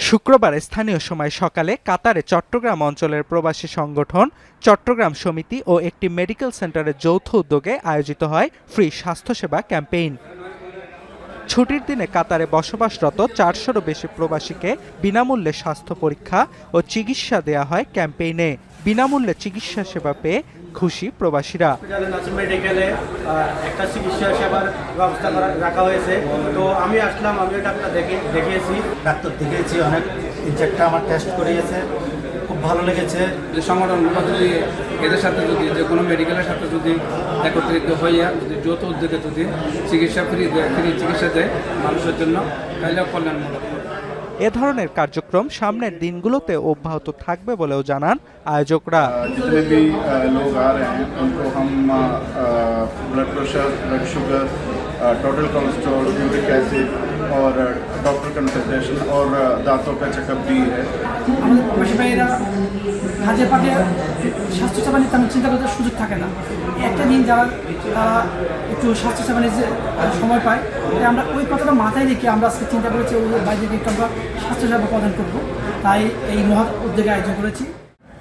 শুক্রবার স্থানীয় সময় সকালে কাতারে চট্টগ্রাম অঞ্চলের প্রবাসী সংগঠন চট্টগ্রাম সমিতি ও একটি মেডিকেল সেন্টারের যৌথ উদ্যোগে আয়োজিত হয় ফ্রি স্বাস্থ্যসেবা ক্যাম্পেইন। ছুটির দিনে কাতারে বসবাসরত ৪০০রও বেশি প্রবাসীকে বিনামূল্যে স্বাস্থ্য পরীক্ষা ও চিকিৎসা দেয়া হয় ক্যাম্পেইনে। বিনামূল্যে চিকিৎসা সেবা পেয়ে খুশি প্রবাসীরা। মেডিকেলে একটা চিকিৎসা সেবার ব্যবস্থা রাখা হয়েছে, তো আমি আসলাম, আমিও ডাক্তার দেখিয়েছি, ডাক্তার দেখিয়েছি, অনেক ইনজেক্টটা আমার টেস্ট করিয়েছে, খুব ভালো লেগেছে। যে সংগঠনগুলো যদি এদের সাথে যদি যে কোনো মেডিকেলের সাথে যদি একত্রিত হইয়া যদি যৌথ উদ্যোগে যদি চিকিৎসা ফ্রি চিকিৎসা দেয় মানুষের জন্য, তাহলে কল্যাণমূলক। এ ধরনের কার্যক্রম সামনের দিনগুলোতে অব্যাহত থাকবে বলেও জানান আয়োজকরা। जितने भी लोग आ रहे हैं उनको हम blood pressure, blood sugar, total cholesterol, uric acid और डॉक्टर कंसल्टेशन और दांतों का चेकअप भी है। আমাদের প্রবাসী ভাইয়েরা কাজে পাঠে স্বাস্থ্যসেবা নিয়ে তেমন চিন্তা করতে সুযোগ থাকে না। একটা দিন তারা একটু স্বাস্থ্যসেবা নিয়ে সময় পায়, তাই আমরা ওই কথাটা মাথায় রেখে আমরা আজকে চিন্তা করেছি ওই বাইরে একটু আমরা স্বাস্থ্যসেবা প্রদান করব, তাই এই মহৎ উদ্যোগে আয়োজন করেছি।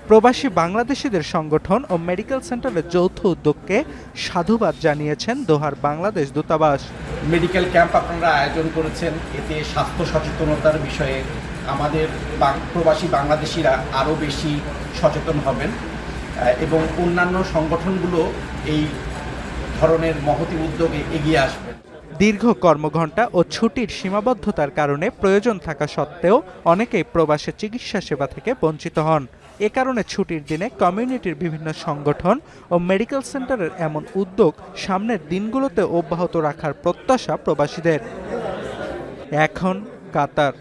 প্রবাসী বাংলাদেশিদের সংগঠন ও মেডিকেল সেন্টারের যৌথ উদ্যোগকে সাধুবাদ জানিয়েছেন দোহার বাংলাদেশ দূতাবাস। মেডিকেল ক্যাম্প আপনারা আয়োজন করেছেন, এতে স্বাস্থ্য সচেতনতার বিষয়ে আমাদের প্রবাসী বাংলাদেশিরা আরও বেশি সচেতন হবেন এবং অন্যান্য সংগঠনগুলো এই ধরনের মহতী উদ্যোগে এগিয়ে আসবেন। দীর্ঘ কর্মঘণ্টা ও ছুটির সীমাবদ্ধতার কারণে প্রয়োজন থাকা সত্ত্বেও অনেকেই প্রবাসে চিকিৎসা সেবা থেকে বঞ্চিত হন। এ কারণে ছুটির দিনে কমিউনিটির বিভিন্ন সংগঠন ও মেডিকেল সেন্টারের এমন উদ্যোগ সামনের দিনগুলোতে অব্যাহত রাখার প্রত্যাশা প্রবাসীদের। এখন কাতার।